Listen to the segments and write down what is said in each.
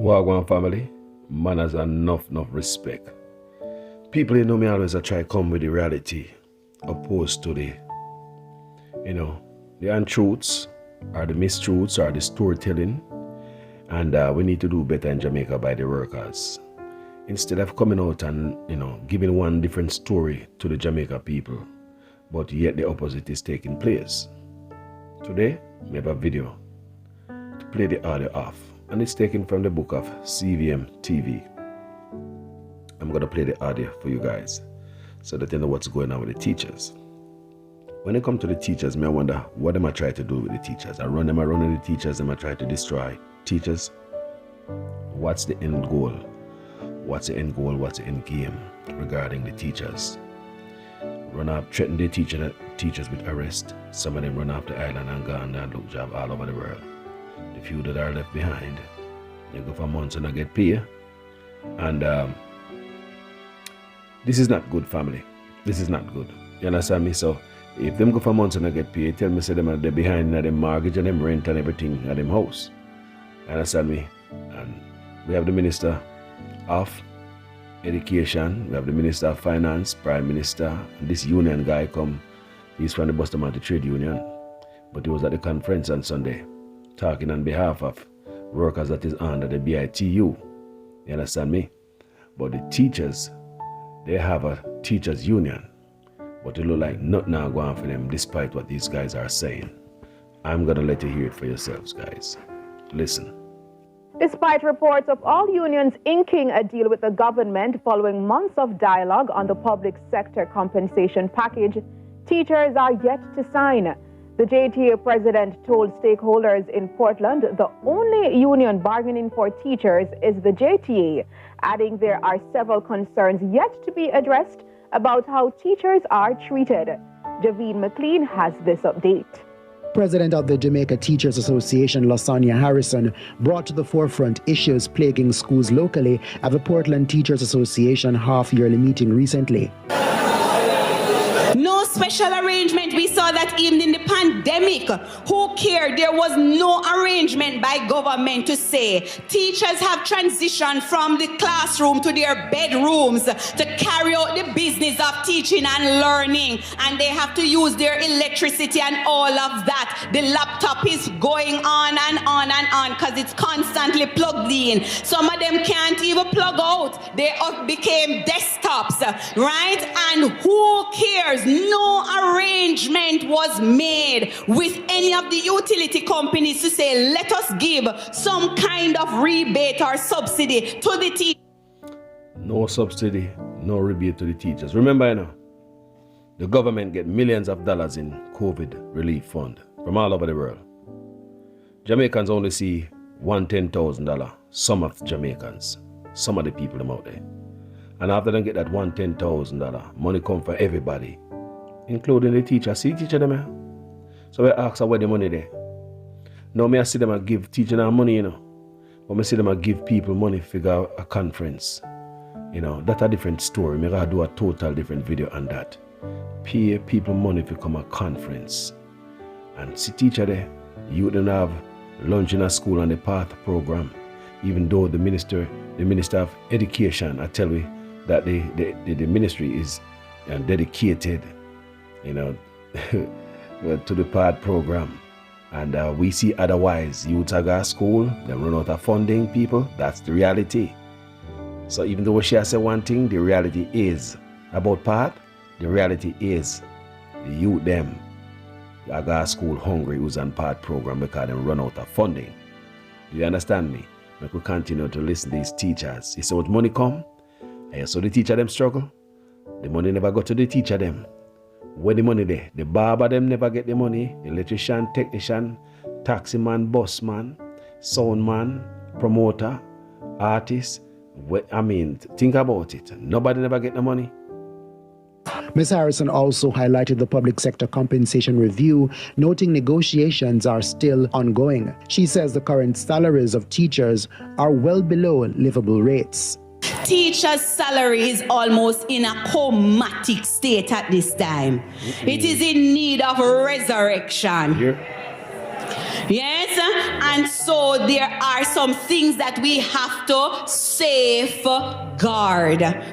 Wagwan family, manners and enough respect. People know me always I try come with the reality opposed to the untruths or the mistruths or the storytelling. And we need to do better in Jamaica by the workers. Instead of coming out and giving one different story to the Jamaica people, but yet the opposite is taking place. Today, we have a video to play the audio off, and it's taken from the book of CVM TV. I'm going to play the audio for you guys so that you know what's going on with the teachers. When it comes to the teachers, I wonder what am I trying to do with the teachers? I run them around with the teachers, am I trying to destroy teachers? What's the end goal? What's the end goal? What's the end game regarding the teachers? Run up, threaten the teachers with arrest. Some of them run off the island and gone and look job all over the world. The few that are left behind, they go for months and not get paid. And this is not good, family. This is not good. You understand me? So if them go for months and not get paid, tell me say them are they behind in them mortgage and them rent and everything at them house. You understand me? And we have the Minister of Education, we have the Minister of Finance, Prime Minister, and this union guy come, he's from the Bustamante Trade Union, but he was at the conference on Sunday talking on behalf of workers that is under the BITU. You understand me? But the teachers, they have a teachers union, but it look like nothing now going for them despite what these guys are saying. I'm gonna let you hear it for yourselves, guys. Listen. Despite reports of all unions inking a deal with the government following months of dialogue on the public sector compensation package, teachers are yet to sign. The JTA president told stakeholders in Portland the only union bargaining for teachers is the JTA, adding there are several concerns yet to be addressed about how teachers are treated. Javeen McLean has this update. President of the Jamaica Teachers Association, Lasagna Harrison, brought to the forefront issues plaguing schools locally at the Portland Teachers Association half-yearly meeting recently. No special arrangement. We saw that even in the pandemic. Who cared? There was no arrangement by government to say teachers have transitioned from the classroom to their bedrooms to carry out the business of teaching and learning. And they have to use their electricity and all of that. The laptop is going on and on and on because it's constantly plugged in. Some of them can't even plug out. They became desktops, right? And who cares? No arrangement was made with any of the utility companies to say, let us give some kind of rebate or subsidy to the teachers. No subsidy, no rebate to the teachers. Remember, the government get millions of dollars in COVID relief fund from all over the world. Jamaicans only see $110,000. Some of Jamaicans, some of the people them out there. And after they get that $110,000, money come for everybody, including the teacher. See the teacher them here? So we ask her where the money there. Now me I see them give teacher them money, But I see them give people money to figure out a conference. That's a different story. Me gotta do a total different video on that. Pay people money to come a conference. And see teacher there, you don't have lunch in a school on the PATH program. Even though the Minister of Education, I tell you that the ministry is dedicated to the PAD program, and we see otherwise. Youth are going to school, they run out of funding, people. That's the reality. So even though she has said one thing, the reality is about PAD. The reality is the youth them are going to school hungry who's on PAD program because they run out of funding. Do you understand me? We could continue to listen to these teachers. You see what money come? And so the teacher them struggle. The money never go to the teacher them. Where the money there? The barber them never get the money. Electrician, technician, taxi man, bus man, sound man, promoter, artist. Think about it. Nobody never get the money. Ms. Harrison also highlighted the public sector compensation review, noting negotiations are still ongoing. She says the current salaries of teachers are well below livable rates. Teachers' salary is almost in a comatic state at this time. It is in need of resurrection. Yes, and so there are some things that we have to safeguard.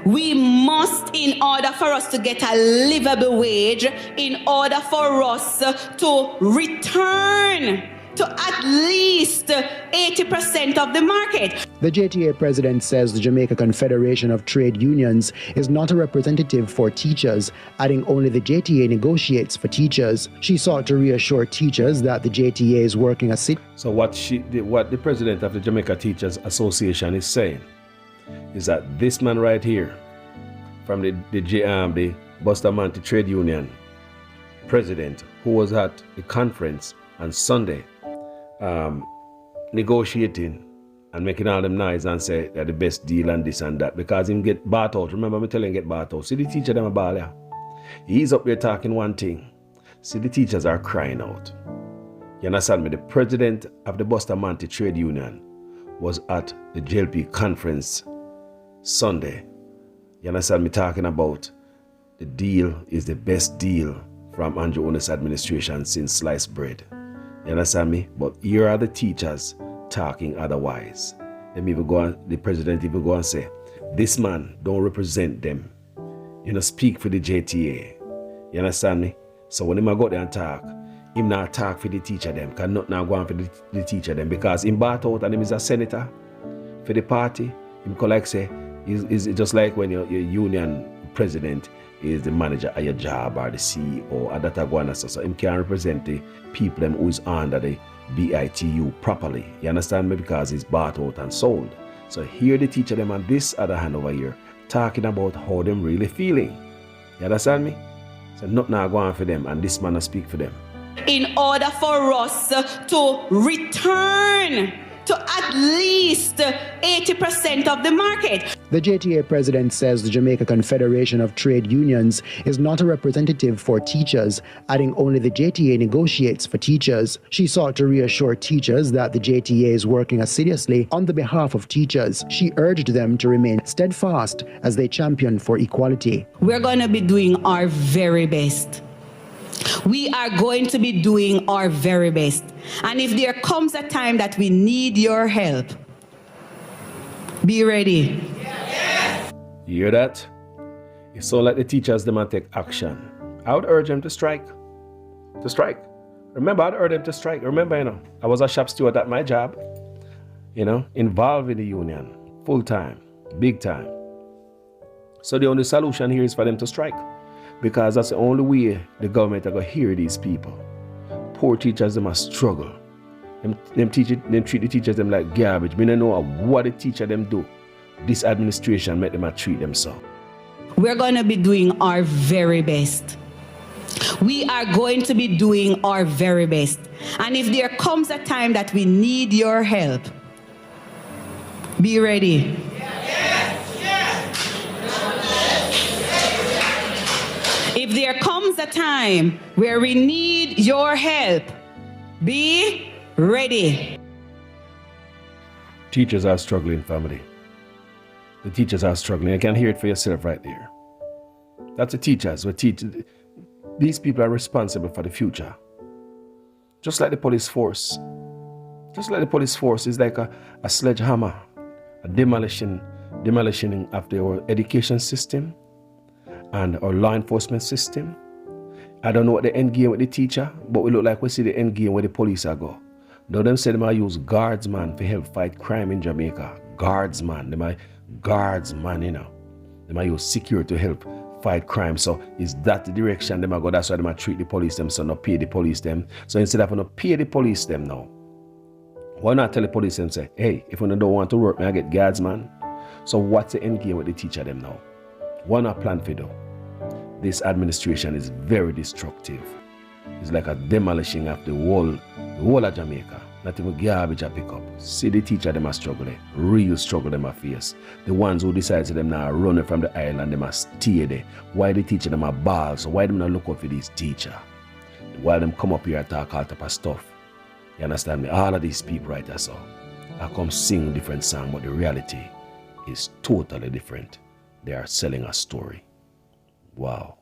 We must, in order for us to get a livable wage, in order for us to return to at least 80% of the market. The JTA president says the Jamaica Confederation of Trade Unions is not a representative for teachers, adding only the JTA negotiates for teachers. She sought to reassure teachers that the JTA is working a city. So what the president of the Jamaica Teachers Association is saying is that this man right here, from the Bustamante Trade Union president, who was at the conference on Sunday, negotiating and making all them noise and say they're the best deal and this and that, because him get bought out. Remember me telling him get bought out. See the teacher them about here. He's up there talking one thing. See the teachers are crying out. You understand me? The president of the Bustamante Trade Union was at the JLP conference Sunday. You understand me talking about the deal is the best deal from Andrew Onis administration since sliced bread. You understand me? But here are the teachers talking otherwise. The president even go and say, this man don't represent them. You know, speak for the JTA. You understand me? So when him go there and talk, him not talk for the teacher them, because not now go on for the teacher them, because him bought out and him is a senator for the party. Him collect say, is just like when your union president is the manager of your job or the CEO or that are going to, so him can represent the people them who is under the BITU properly. You understand me? Because he's bought out and sold. So here the teacher them on this other hand over here talking about how them really feeling. You understand me? So nothing now going for them, and this man will speak for them. In order for us to return to at least 80% of the market. The JTA president says the Jamaica Confederation of Trade Unions is not a representative for teachers, adding only the JTA negotiates for teachers. She sought to reassure teachers that the JTA is working assiduously on the behalf of teachers. She urged them to remain steadfast as they champion for equality. We're going to be doing our very best. We are going to be doing our very best. And if there comes a time that we need your help, be ready. You hear that? It's so like the teachers them and take action. I would urge them to strike. To strike. Remember, I'd urge them to strike. Remember, I was a shop steward at my job, involved in the union, full time, big time. So the only solution here is for them to strike. Because that's the only way the government are going to hear these people. Poor teachers, them must struggle. Them treat the teachers them like garbage. We don't know what the teacher them do. This administration make them treat them so. We're going to be doing our very best. We are going to be doing our very best. And if there comes a time that we need your help, be ready. If there comes a time where we need your help, be ready. Teachers are struggling, family. The teachers are struggling. You can hear it for yourself right there. That's the teachers. These people are responsible for the future. Just like the police force. Just like the police force is like a sledgehammer, a demolition of our education system and our law enforcement system. I don't know what the end game with the teacher, but we look like we see the end game where the police are go. Now them say they might use guardsmen to help fight crime in Jamaica. Guardsmen, they might use security to help fight crime. So is that the direction they might go? That's why they might treat the police them, so not pay the police them. So instead of not pay the police them now, why not tell the police them say, hey, if you don't want to work, may I get guardsmen? So what's the end game with the teacher them now? Why not plan for them? This administration is very destructive. It's like a demolishing of the whole of Jamaica. Not even garbage I pick up. See the teacher them are struggling. Real struggle them are face. The ones who decide to them now running from the island, they must stay there. Why the teacher them are balls? So why them not look out for this teacher? Why them come up here and talk all type of stuff? You understand me? All of these people right there, so I come sing different song, but the reality is totally different. They are selling a story. Wow.